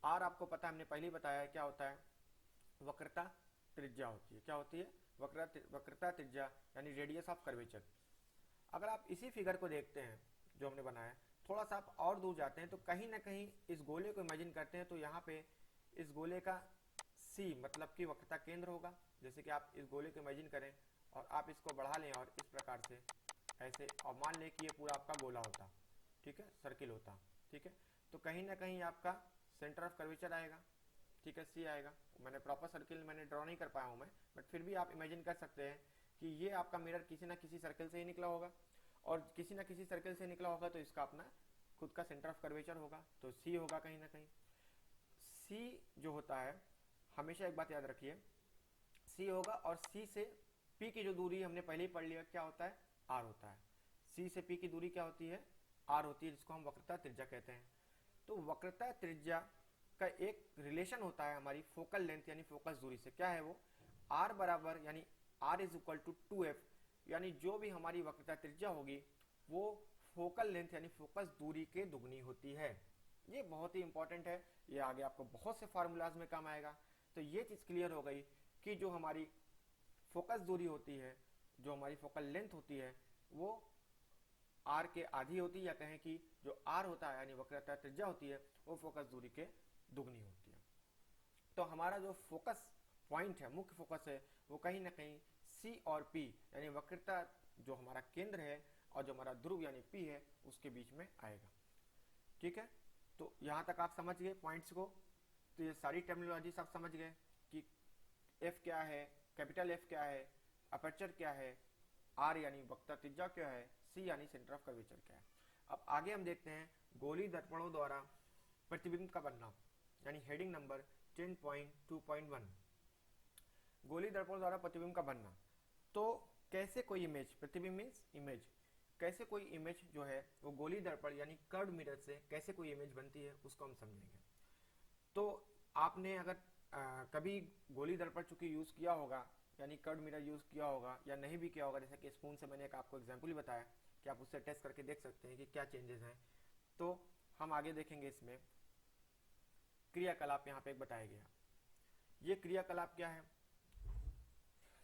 r आपको पता है, हमने पहले ही बताया है क्या होता है? वक्रता त्रिज्या होती है। क्या होती है? वक्रता त्रिज्या यानी रेडियस ऑफ कर्वेचर। अगर आप इसी फिगर को देखते हैं जो हमने बनाया, थोड़ा सा आप और दूर जाते हैं तो कहीं ना कहीं इस गोले को इमेजिन करते हैं, तो यहाँ पे इस गोले का C मतलब कि वक्रता केंद्र होगा। जैसे कि आप इस गोले को इमेजिन करें और आप इसको बढ़ा लें और इस प्रकार से ऐसे, और मान लें कि ये पूरा आपका गोला होता, ठीक है, सर्किल होता, ठीक है, तो कहीं ना कहीं आपका सेंटर ऑफ कर्वेचर आएगा, ठीक है, C आएगा। मैंने प्रॉपर सर्किल मैंने ड्रॉ नहीं कर पाया हूं मैं, बट फिर भी आप इमेजिन कर सकते हैं कि ये आपका मिरर किसी ना किसी सर्किल से ही निकला होगा, और किसी ना किसी सर्किल से निकला होगा तो इसका अपना खुद का सेंटर ऑफ कर्वेचर होगा, तो C होगा कहीं ना कहीं। C जो होता है, हमेशा एक बात याद रखिए, C होगा और C से P की जो दूरी हमने पहले ही पढ़ लिया क्या होता है, R होता है। C से P की दूरी क्या होती है, R होती है, जिसको हम वक्रता त्रिज्या कहते हैं। तो वक्रता त्रिज्या का एक रिलेशन होता है हमारी फोकल लेंथ यानी फोकस दूरी से। क्या है वो, R बराबर यानी R is equal to 2f, यानी जो भी हमारी वक्रता त्रिज्या होगी वो फोकल लेंथ यानी फोकस दूरी के दुगनी होती है। ये बहुत ही इंपॉर्टेंट है, ये आगे आपको बहुत से फार्मूलाज में काम आएगा। तो ये चीज क्लियर हो गई कि जो हमारी फोकस दूरी होती है, जो हमारी फोकल लेंथ होती है, वो आर के आधी होती है, या कहें कि जो आर होता है यानी वक्रता त्रिज्या होती है वो फोकस दूरी के दुगनी होती है। तो हमारा जो फोकस पॉइंट है, मुख्य फोकस है, वो कहीं ना कहीं सी और पी यानी वक्रता जो हमारा केंद्र है और जो हमारा ध्रुव यानी पी है उसके बीच में आएगा। ठीक है, तो यहां तक आप समझ गए पॉइंट्स को। तो ये सारी टर्मिनोलॉजी आप समझ गए कि एफ क्या है, कैपिटल एफ क्या है, अपर्चर क्या है, आर यानी वक्रता त्रिज्या क्या है, सी यानी सेंटर ऑफ कर्वेचर क्या है। अब आगे हम देखते हैं गोली दर्पणों द्वारा प्रतिबिंब का बनना, यानी हेडिंग नंबर 10.2.1, गोली दर्पण द्वारा प्रतिबिंब का बनना। तो कैसे कोई इमेज, प्रतिबिंब मीन्स इमेज, कैसे कोई इमेज जो है वो गोली दर्पण यानी कर्व मिरर से कैसे कोई इमेज बनती है उसको हम समझेंगे। तो आपने अगर कभी गोली दर्पण चूंकि यूज किया होगा यानी कर्व मिरर यूज किया होगा या नहीं भी किया होगा, जैसे कि स्पून से मैंने एक आपको एग्जांपल ही बताया कि आप उससे टेस्ट करके देख सकते हैं कि क्या चेंजेस हैं। तो हम आगे देखेंगे इसमें क्रियाकलाप यहाँ पे एक बताया गया। ये क्रियाकलाप क्या है,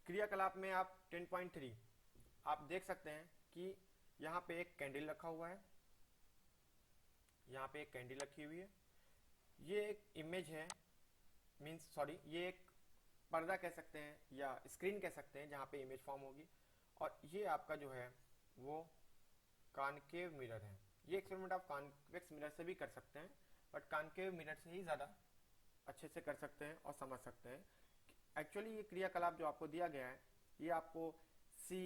क्रियाकलाप में आप 10.3 आप देख सकते हैं कि यहाँ पे एक कैंडल रखा हुआ है, यहाँ पे एक कैंडल रखी हुई है, ये एक इमेज है, मीन्स सॉरी ये एक पर्दा कह सकते हैं या स्क्रीन कह सकते हैं जहाँ पे इमेज फॉर्म होगी। और ये आपका जो है वो कॉनकेव मिरर है। ये एक्सपेरिमेंट आप कॉन्वेक्स मिरर से भी कर सकते हैं, बट कॉनकेव मिरर से ही ज़्यादा अच्छे से कर सकते हैं और समझ सकते हैं। एक्चुअली ये क्रियाकलाप जो आपको दिया गया है ये आपको सी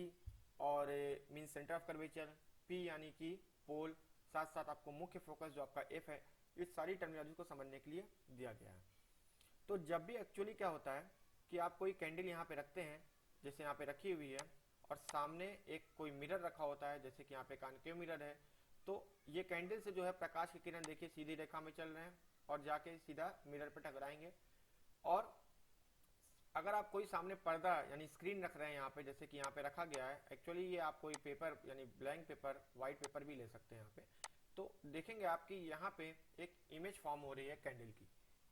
और mean centre of curvature, P यानी कि पोल, साथ साथ आपको मुख्य फोकस जो आपका एफ है, इस सारी टर्मिनोलॉजी को समझने के लिए दिया गया है। तो जब भी एक्चुअली क्या होता है कि आप कोई कैंडल यहाँ पे रखते हैं, जैसे यहाँ पे रखी हुई है, और सामने एक कोई मिरर रखा होता है, जैसे कि यहाँ पे कॉनकेव मिरर है, तो ये कैंडल से जो है प्रकाश की किरण देखिए सीधी रेखा में चल रहे हैं और जाके सीधा मिरर पे टकराएंगे। और अगर आप कोई सामने पर्दा यानी स्क्रीन रख रहे हैं यहाँ पे, जैसे कि यहाँ पे रखा गया है, एक्चुअली ये आप कोई पेपर यानी ब्लैंक पेपर, व्हाइट पेपर भी ले सकते हैं यहाँ पे, तो देखेंगे आपकी यहाँ पे एक इमेज फॉर्म हो रही है कैंडल की।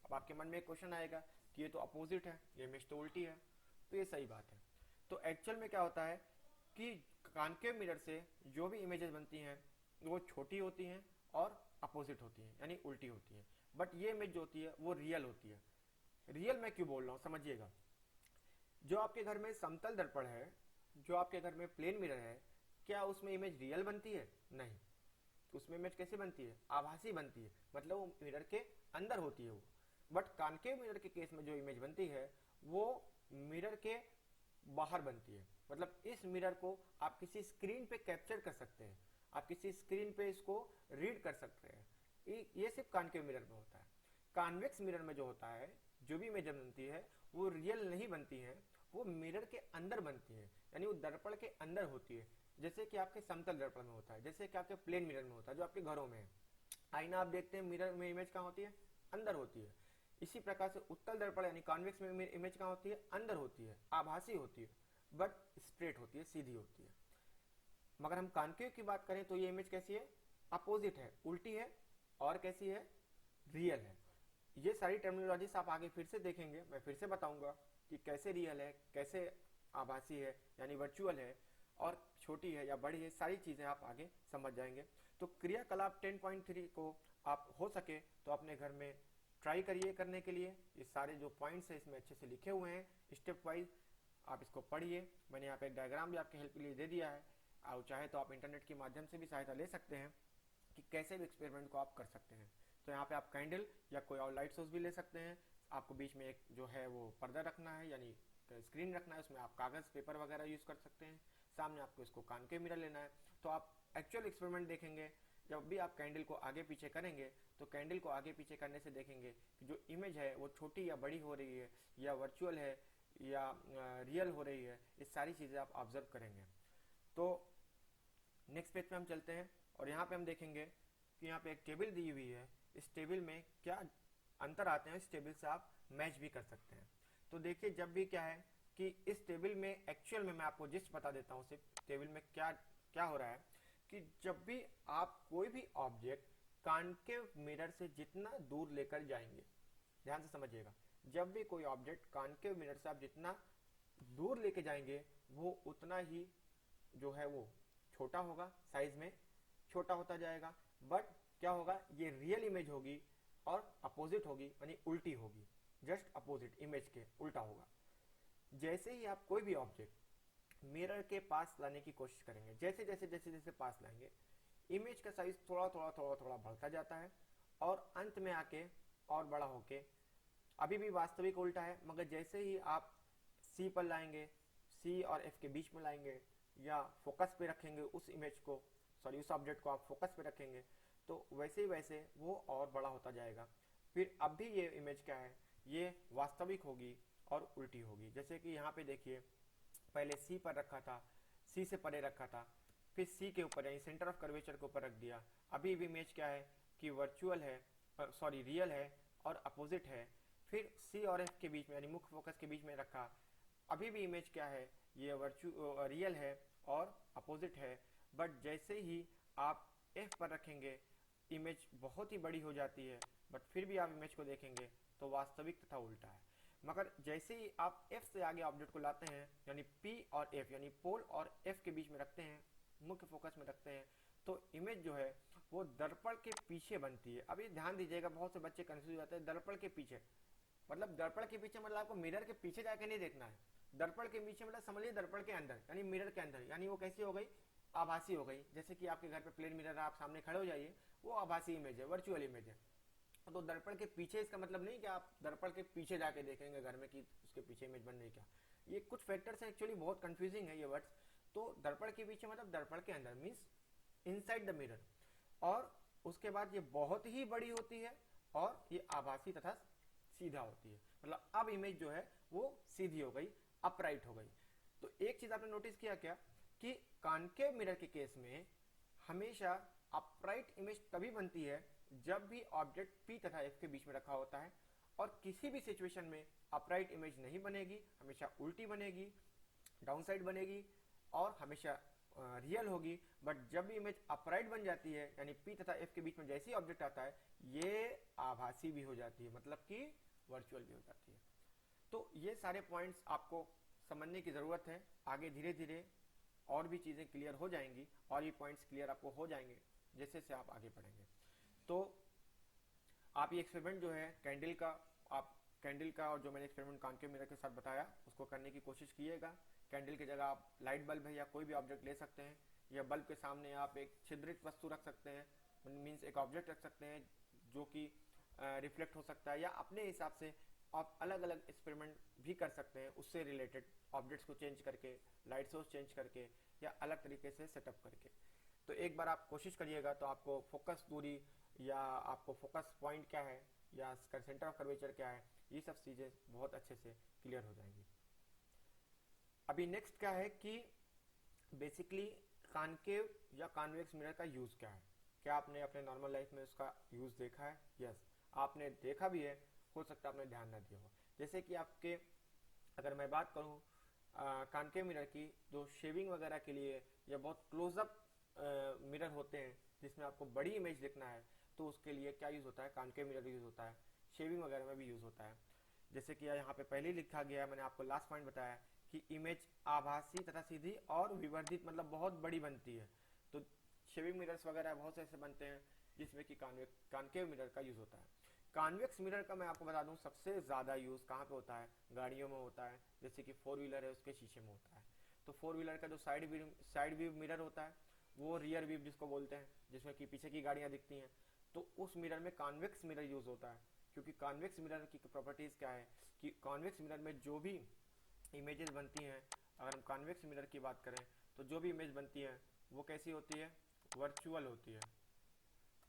अब आपके मन में एक क्वेश्चन आएगा कि ये तो अपोजिट है, ये इमेज तो उल्टी है। तो ये सही बात है। तो एक्चुअल में क्या होता है कि कॉनकेव मिरर से जो भी इमेजेस बनती हैं वो छोटी होती हैं और अपोजिट होती हैं यानी उल्टी होती हैं, बट ये इमेज जो होती है वो रियल होती है। रियल मैं क्यों बोल रहा हूँ समझिएगा। जो आपके घर में समतल दर्पण है, जो आपके घर में प्लेन मिरर है, क्या उसमें इमेज रियल बनती है? नहीं। उसमें इमेज कैसे बनती है? आभासी बनती है, मतलब वो मिरर के अंदर होती है वो। बट कॉनकेव मिरर के केस में जो इमेज बनती है वो मिरर के बाहर बनती है। मतलब इस मिरर को आप किसी स्क्रीन पे कैप्चर कर सकते हैं, आप किसी स्क्रीन पे इसको रीड कर सकते हैं। ये सिर्फ कॉनकेव मिरर में होता है। कॉन्वेक्स मिरर में जो होता है, जो भी इमेज बनती है वो रियल नहीं बनती है, वो मिरर के अंदर बनती है, यानी वो दर्पण के अंदर होती है। जैसे कि आपके समतल दर्पण में होता है, जैसे कि आपके प्लेन मिरर में होता है, जो आपके घरों में है। आईना आप देखते हैं, मिरर में इमेज कहाँ होती है? अंदर होती है। इसी प्रकार से उत्तल दर्पण यानी कॉन्वेक्स में इमेज कहाँ होती है? अंदर होती है, आभासी होती है, बट स्ट्रेट होती है, सीधी होती है। मगर हम कॉनकेव की बात करें तो ये इमेज कैसी है? अपोजिट है, उल्टी है, और कैसी है? रियल है। ये सारी टर्मिनोलॉजीज आप आगे फिर से देखेंगे, मैं फिर से बताऊंगा कि कैसे रियल है, कैसे आभासी है यानी वर्चुअल है, और छोटी है या बड़ी है, सारी चीजें आप आगे समझ जाएंगे। तो क्रियाकलाप 10.3 को आप हो सके तो अपने घर में ट्राई करिए करने के लिए। ये सारे जो पॉइंट्स है इसमें अच्छे से लिखे हुए हैं स्टेप वाइज, आप इसको पढ़िए। मैंने यहाँ पे एक डायग्राम भी आपके हेल्प के लिए दे दिया है, और चाहे तो आप इंटरनेट के माध्यम से भी सहायता ले सकते हैं कि कैसे भी एक्सपेरिमेंट को आप कर सकते हैं। तो यहाँ पे आप कैंडल या कोई और लाइट सोर्स भी ले सकते हैं। आपको बीच में एक जो है वो पर्दा रखना है यानी स्क्रीन रखना है, उसमें आप कागज पेपर वगैरह यूज कर सकते हैं। सामने आपको इसको कॉनकेव मिरर लेना है। तो आप एक्चुअल एक्सपेरिमेंट देखेंगे, जब भी आप कैंडल को आगे पीछे करेंगे तो कैंडल को आगे पीछे करने से देखेंगे कि जो इमेज है वो छोटी या बड़ी हो रही है, या वर्चुअल है, या रियल हो रही है, ये सारी चीज़ें आप ऑब्जर्व करेंगे। तो नेक्स्ट पेज पे हम चलते हैं और यहाँ पे हम देखेंगे कि यहाँ पे एक टेबल दी हुई है, इस टेबल में क्या अंतर आते हैं, इस टेबल से आप मैच भी कर सकते हैं। तो देखिए जब भी क्या है कि इस टेबल में एक्चुअल में मैं आपको जिस्ट बता देता हूँ सिर्फ टेबल में क्या क्या हो रहा है कि जब भी आप कोई भी ऑब्जेक्ट कॉन्केव मिरर से जितना दूर लेकर जाएंगे, ध्यान से समझिएगा, जब भी कोई ऑब्जेक्ट कॉन्केव मिरर से आप जितना दूर लेके जाएंगे वो उतना ही जो है वो छोटा होगा, साइज में छोटा होता जाएगा। बट क्या होगा, ये रियल इमेज होगी और अपोजिट होगी, यानी उल्टी होगी, जस्ट अपोजिट इमेज के उल्टा होगा। जैसे ही आप कोई भी ऑब्जेक्ट मिरर के पास लाने की कोशिश करेंगे, जैसे जैसे जैसे जैसे पास लाएंगे, इमेज का साइज थोड़ा थोड़ा थोड़ा थोड़ा बढ़ता जाता है और अंत में आके और बड़ा होके, अभी भी वास्तविक उल्टा है, मगर जैसे ही आप सी पर लाएंगे, सी और एफ के बीच में लाएंगे या फोकस पे रखेंगे उस इमेज को, सॉरी उस ऑब्जेक्ट को आप फोकस पे रखेंगे, तो वैसे ही वैसे वो और बड़ा होता जाएगा। फिर अब भी ये इमेज क्या है, ये वास्तविक होगी और उल्टी होगी। जैसे कि यहाँ पे देखिए, पहले सी पर रखा था, सी से परे रखा था, फिर सी के ऊपर यानी सेंटर ऑफ कर्वेचर के ऊपर रख दिया, अभी भी इमेज क्या है कि वर्चुअल है, सॉरी रियल है और अपोजिट है। फिर सी और एफ के बीच में यानी मुख्य फोकस के बीच में रखा, अभी भी इमेज क्या है, ये रियल है और अपोजिट है। बट जैसे ही आप एफ पर रखेंगे इमेज बहुत ही बड़ी हो जाती है, बट फिर भी आप इमेज को देखेंगे तो वास्तविक तथा उल्टा है। मगर जैसे ही आप एफ से आगे ऑब्जेक्ट को लाते हैं, यानी पी और एफ यानी पोल और एफ के बीच में रखते हैं, मुख्य फोकस में रखते हैं, तो इमेज जो है वो दर्पण के पीछे बनती है। अभी ध्यान दीजिएगा, बहुत से बच्चे कंफ्यूज हो जाते हैं, दर्पण के पीछे मतलब दर्पण के पीछे मतलब आपको मिरर के पीछे जाके नहीं देखना है, दर्पण के पीछे मतलब समझिए दर्पण के अंदर यानी मिरर के अंदर, यानी वो कैसी हो गई, आभासी हो गई। जैसे कि आपके घर पे प्लेन मिरर है, आप सामने खड़े हो जाइए, वो आभासी इमेज है, वर्चुअल इमेज है। तो दर्पण के पीछे इसका मतलब नहीं कि आप दर्पण के पीछे जाके देखेंगे घर में कि उसके पीछे इमेज बन रही क्या। ये कुछ फैक्टर्स हैं, एक्चुअली बहुत कंफ्यूजिंग है ये वर्ड्स। तो दर्पण के पीछे मतलब दर्पण के अंदर मीन्स इनसाइड द मिरर, और उसके बाद ये बहुत ही बड़ी होती है और ये आभासी तथा सीधा होती है। मतलब अब इमेज जो है वो सीधी हो गई, अपराइट हो गई। तो एक चीज आपने नोटिस किया क्या कि कॉन्केव मिरर के केस में हमेशा अपराइट इमेज तभी बनती है जब भी ऑब्जेक्ट पी तथा एफ के बीच में रखा होता है, और किसी भी सिचुएशन में अपराइट इमेज नहीं बनेगी, हमेशा उल्टी बनेगी, डाउनसाइड बनेगी और हमेशा रियल होगी। बट जब भी इमेज अपराइट बन जाती है यानी पी तथा एफ के बीच में जैसे ही ऑब्जेक्ट आता है, ये आभासी भी हो जाती है, मतलब कि वर्चुअल भी हो जाती है। तो ये सारे पॉइंट्स आपको समझने की जरूरत है। आगे धीरे धीरे और भी चीजें क्लियर हो जाएंगी और ये पॉइंट्स क्लियर आपको हो जाएंगे जैसे से आप आगे बढ़ेंगे। तो आप ये एक्सपेरिमेंट जो है कैंडल का, आप कैंडल का और जो मैंने एक्सपेरिमेंट कॉन्केव मिरर के साथ बताया उसको करने की कोशिश कीजिएगा। कैंडल की जगह आप लाइट बल्ब है या कोई भी ऑब्जेक्ट ले सकते हैं, या बल्ब के सामने आप एक छिद्रित वस्तु रख सकते हैं, मीन्स एक ऑब्जेक्ट रख सकते हैं जो कि रिफ्लेक्ट हो सकता है, या अपने हिसाब से आप अलग अलग एक्सपेरिमेंट भी कर सकते हैं उससे रिलेटेड, ऑब्जेक्ट्स को चेंज करके, लाइट सोर्स चेंज करके या अलग तरीके से सेटअप करके। तो एक बार आप कोशिश करिएगा तो आपको फोकस दूरी या आपको फोकस पॉइंट क्या है या सेंटर ऑफ कर्वेचर क्या है, ये सब चीज़ें बहुत अच्छे से क्लियर हो जाएंगी। अभी नेक्स्ट क्या है कि बेसिकली कॉनकेव या कॉन्वेक्स मिरर का यूज क्या है। क्या आपने अपने नॉर्मल लाइफ में उसका यूज देखा है? यस, आपने देखा भी है, हो सकता है आपने ध्यान ना दिया हो। जैसे कि आपके, अगर मैं बात करूं कॉनकेव मिरर की, जो शेविंग वगैरह के लिए या बहुत क्लोजअप मिरर होते हैं जिसमें आपको बड़ी इमेज देखना है, तो उसके लिए क्या यूज होता है, कॉनकेव मिरर यूज होता है। शेविंग वगैरह में भी यूज होता है। जैसे कि यहाँ पे पहले ही लिखा गया है, मैंने आपको लास्ट पॉइंट बताया कि इमेज आभासी तथा सीधी और विवर्धित मतलब बहुत बड़ी बनती है। तो शेविंग मिरर्स वगैरह बहुत से ऐसे बनते हैं जिसमें कि कॉनकेव मिरर का यूज होता है। कॉन्वेक्स मिरर का मैं आपको बता दूं सबसे ज्यादा यूज कहाँ पे होता है, गाड़ियों में होता है। जैसे कि 4 व्हीलर है उसके शीशे में होता है। तो 4 व्हीलर का जो साइड व्यू मिरर होता है, वो रियर व्यू जिसको बोलते हैं, जिसमें कि पीछे की गाड़ियां दिखती हैं, तो उस मिरर में कॉन्वेक्स मिरर यूज होता है। क्योंकि कॉन्वेक्स मिरर की प्रॉपर्टीज क्या है कि कॉन्वेक्स मिरर में जो भी इमेजेस बनती हैं, अगर हम कॉन्वेक्स मिरर की बात करें तो जो भी इमेज बनती है वो कैसी होती है, वर्चुअल होती है।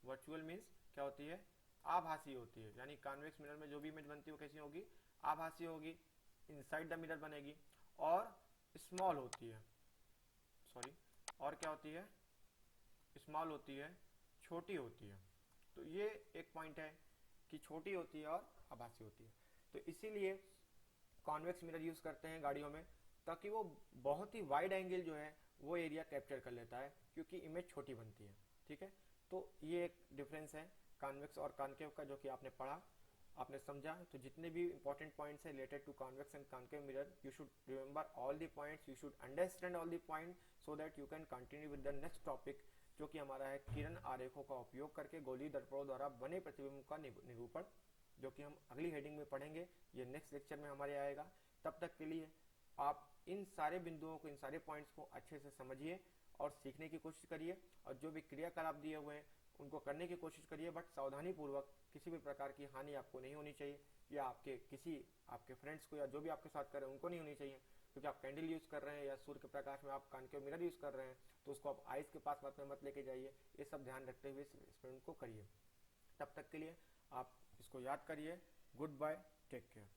वर्चुअल मीन्स क्या होती है, आभासी होती है। यानी कॉन्वेक्स मिरर में जो भी इमेज बनती है वो कैसी होगी, आभासी होगी। इनसाइड द मिरर बनेगी, और स्मॉल होती है, सॉरी, और क्या होती है, स्मॉल होती है, छोटी होती है। तो ये एक पॉइंट है कि छोटी होती है और आभासी होती है। तो इसीलिए कॉन्वेक्स मिरर यूज करते हैं गाड़ियों में, ताकि वो बहुत ही वाइड एंगल जो है वो एरिया कैप्चर कर लेता है, क्योंकि इमेज छोटी बनती है। ठीक है, तो ये एक डिफरेंस है कॉन्वेक्स और कॉन्केव का, जो कि आपने पढ़ा, आपने समझा। तो जितने भी इंपॉर्टेंट पॉइंट्स है related to convex and concave mirror, you should remember all the points, you should understand all the point, so that you can continue with the next topic, जो कि हमारा है किरण आरेखों का उपयोग करके गोलीय दर्पणों द्वारा बने प्रतिबिंब का निरूपण, जो कि हम अगली हेडिंग में पढ़ेंगे। ये नेक्स्ट लेक्चर में हमारे आएगा। तब तक के लिए आप इन सारे बिंदुओं को, इन सारे पॉइंट्स को अच्छे से समझिए और सीखने की कोशिश करिए, और जो भी क्रियाकलाप दिए हुए हैं उनको करने की कोशिश करिए, बट सावधानी पूर्वक। किसी भी प्रकार की हानि आपको नहीं होनी चाहिए, या आपके फ्रेंड्स को, या जो भी आपके साथ कर रहे हैं उनको नहीं होनी चाहिए, क्योंकि आप कैंडल यूज कर रहे हैं या सूर्य के प्रकाश में आप कॉन्केव मिरर यूज कर रहे हैं, तो उसको आप आइस के पास मत लेके जाइए। ये सब ध्यान रखते हुए एक्सपेरिमेंट को करिए। तब तक के लिए आप इसको याद करिए। Goodbye, take care.